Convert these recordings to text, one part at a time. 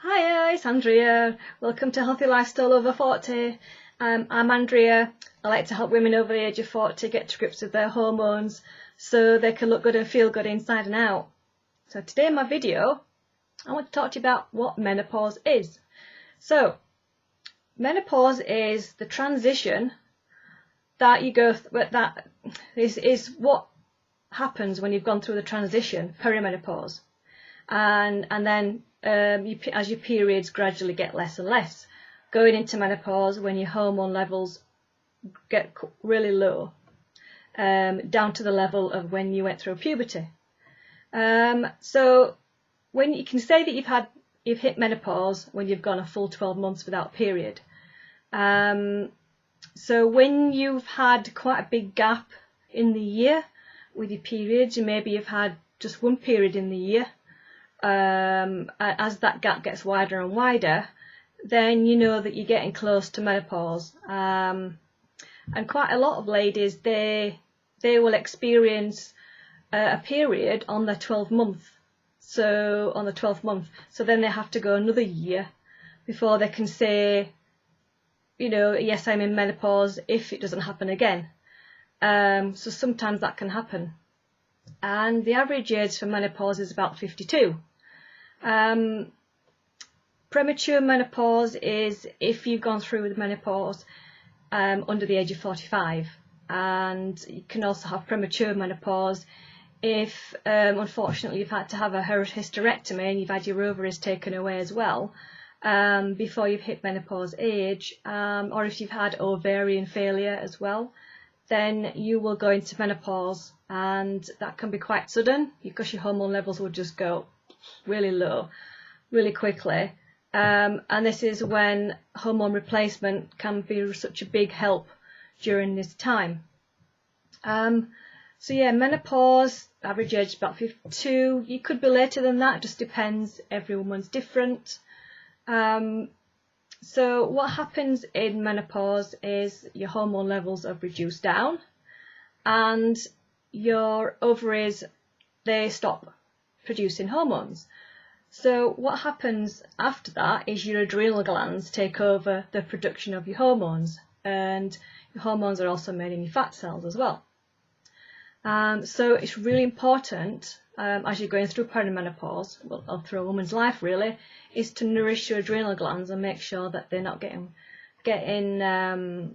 Hi, it's Andrea. Welcome to Healthy Lifestyle Over 40. I'm Andrea. I like to help women over the age of 40 get to grips with their hormones so they can look good and feel good inside and out. So today in my video, I want to talk to you about what menopause is. So, menopause is the transition that you go through, that is what happens when you've gone through the transition, perimenopause. And then as your periods gradually get less and less, going into menopause when your hormone levels get really low, down to the level of when you went through puberty. So when you can say that you've hit menopause when you've gone a full 12 months without a period. So when you've had quite a big gap in the year with your periods, and maybe you've had just one period in the year, as that gap gets wider and wider, then you know that you're getting close to menopause. And quite a lot of ladies, they will experience a period on their 12th month. So on the 12th month, so then they have to go another year before they can say, you know, yes, I'm in menopause, if it doesn't happen again. So sometimes that can happen. And the average age for menopause is about 52. Premature menopause is if you've gone through with menopause under the age of 45, and you can also have premature menopause if unfortunately you've had to have a hysterectomy and you've had your ovaries taken away as well before you've hit menopause age, or if you've had ovarian failure as well, then you will go into menopause, and that can be quite sudden because your hormone levels will just go really low really quickly, and this is when hormone replacement can be such a big help during this time. So yeah, menopause, average age about 52. You could be later than that, it just depends, every woman's different. So what happens in menopause is your hormone levels are reduced down, and your ovaries, they stop producing hormones. So what happens after that is your adrenal glands take over the production of your hormones, and your hormones are also made in your fat cells as well. So it's really important as you're going through perimenopause, well, or through a woman's life really, is to nourish your adrenal glands and make sure that they're not getting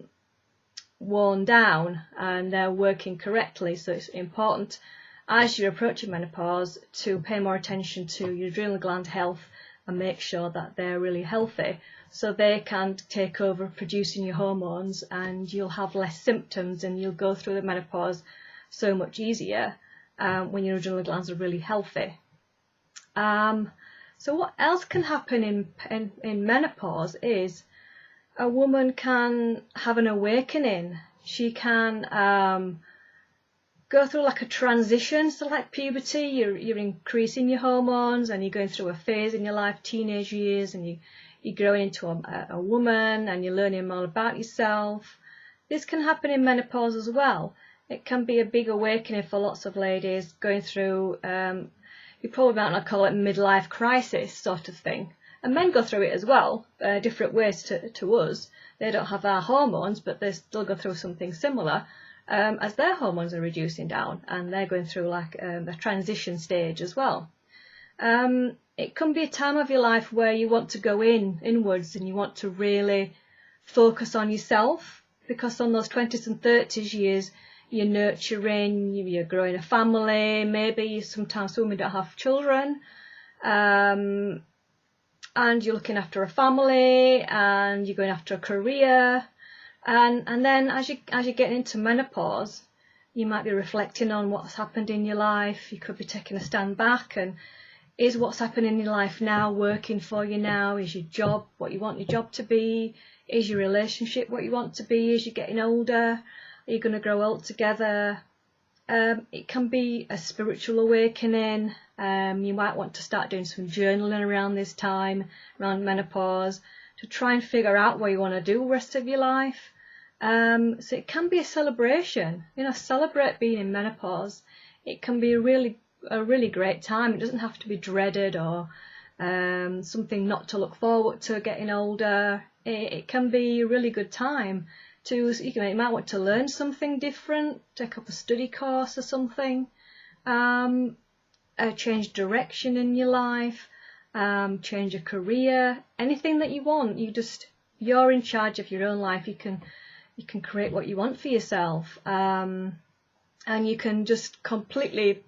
worn down and they're working correctly. So it's important as you're approaching menopause to pay more attention to your adrenal gland health and make sure that they're really healthy so they can take over producing your hormones, and you'll have less symptoms and you'll go through the menopause so much easier when your adrenal glands are really healthy. So what else can happen in menopause is a woman can have an awakening. She can go through like a transition. So like puberty, you're increasing your hormones and you're going through a phase in your life, teenage years, and you're growing into a woman and you're learning more about yourself. This can happen in menopause as well. It can be a big awakening for lots of ladies going through, you probably might not call it midlife crisis sort of thing. And men go through it as well, different ways to us. They don't have our hormones, but they still go through something similar as their hormones are reducing down, and they're going through like a transition stage as well. It can be a time of your life where you want to go inwards and you want to really focus on yourself, because on those 20s and 30s years, you're nurturing, you're growing a family, maybe sometimes women don't have children, and you're looking after a family and you're going after a career, and then as you get into menopause, you might be reflecting on what's happened in your life. You could be taking a stand back, and is what's happening in your life now working for you now? Is your job what you want your job to be? Is your relationship what you want to be as you're getting older? Are you going to grow old together? It can be a spiritual awakening. You might want to start doing some journaling around this time, around menopause, to try and figure out what you want to do the rest of your life. So it can be a celebration. You know, celebrate being in menopause. It can be a really great time. It doesn't have to be dreaded or something not to look forward to getting older. It can be a really good time to, you might want to learn something different, take up a study course or something, change direction in your life, change a career, anything that you want. You're in charge of your own life. You can create what you want for yourself, and you can just completely,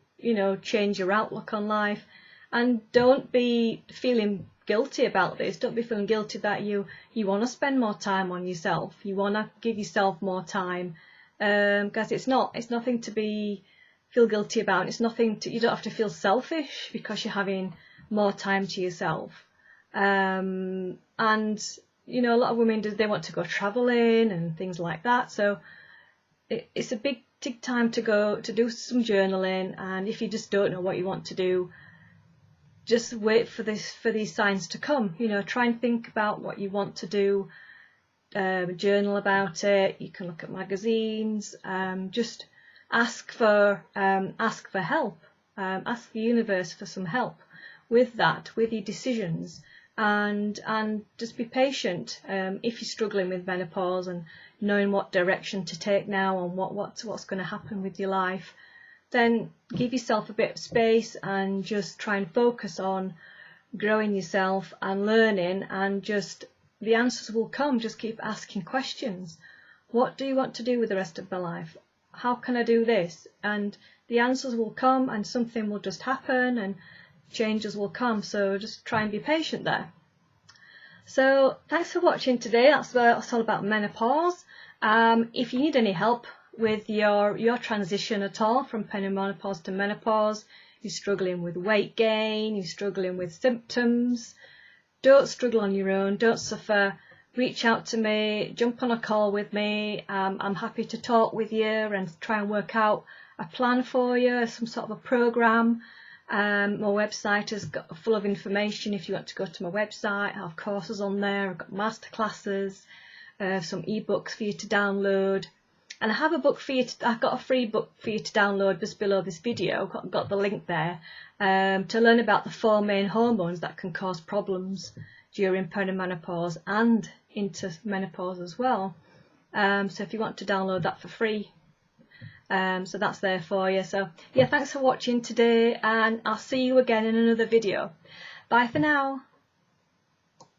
change your outlook on life. And don't be feeling guilty about this. Don't be feeling guilty that you want to spend more time on yourself. You want to give yourself more time, because it's nothing to feel guilty about. It's nothing you don't have to feel selfish because you're having more time to yourself. And a lot of women they want to go traveling and things like that. So it's a big time to go to do some journaling. And if you just don't know what you want to do, just wait for these signs to come. Try and think about what you want to do. Journal about it. You can look at magazines. Just ask for help. Ask the universe for some help with that, with your decisions, and just be patient. If you're struggling with menopause and knowing what direction to take now and what's going to happen with your life, then give yourself a bit of space and just try and focus on growing yourself and learning, and just the answers will come. Just keep asking questions. What do you want to do with the rest of my life? How can I do this? And the answers will come, and something will just happen, and changes will come. So just try and be patient there. So thanks for watching today. That's all about menopause. If you need any help with your transition at all from perimenopause to menopause, you're struggling with weight gain, you're struggling with symptoms, don't struggle on your own, don't suffer. Reach out to me, jump on a call with me. I'm happy to talk with you and try and work out a plan for you, some sort of a program. My website is full of information. If you want to go to my website, I have courses on there. I've got masterclasses, some ebooks for you to download. And I have a book for you. I've got a free book for you to download just below this video. I've got the link there, to learn about the 4 main hormones that can cause problems during perimenopause and into menopause as well. So if you want to download that for free, so that's there for you. So yeah, thanks for watching today, and I'll see you again in another video. Bye for now.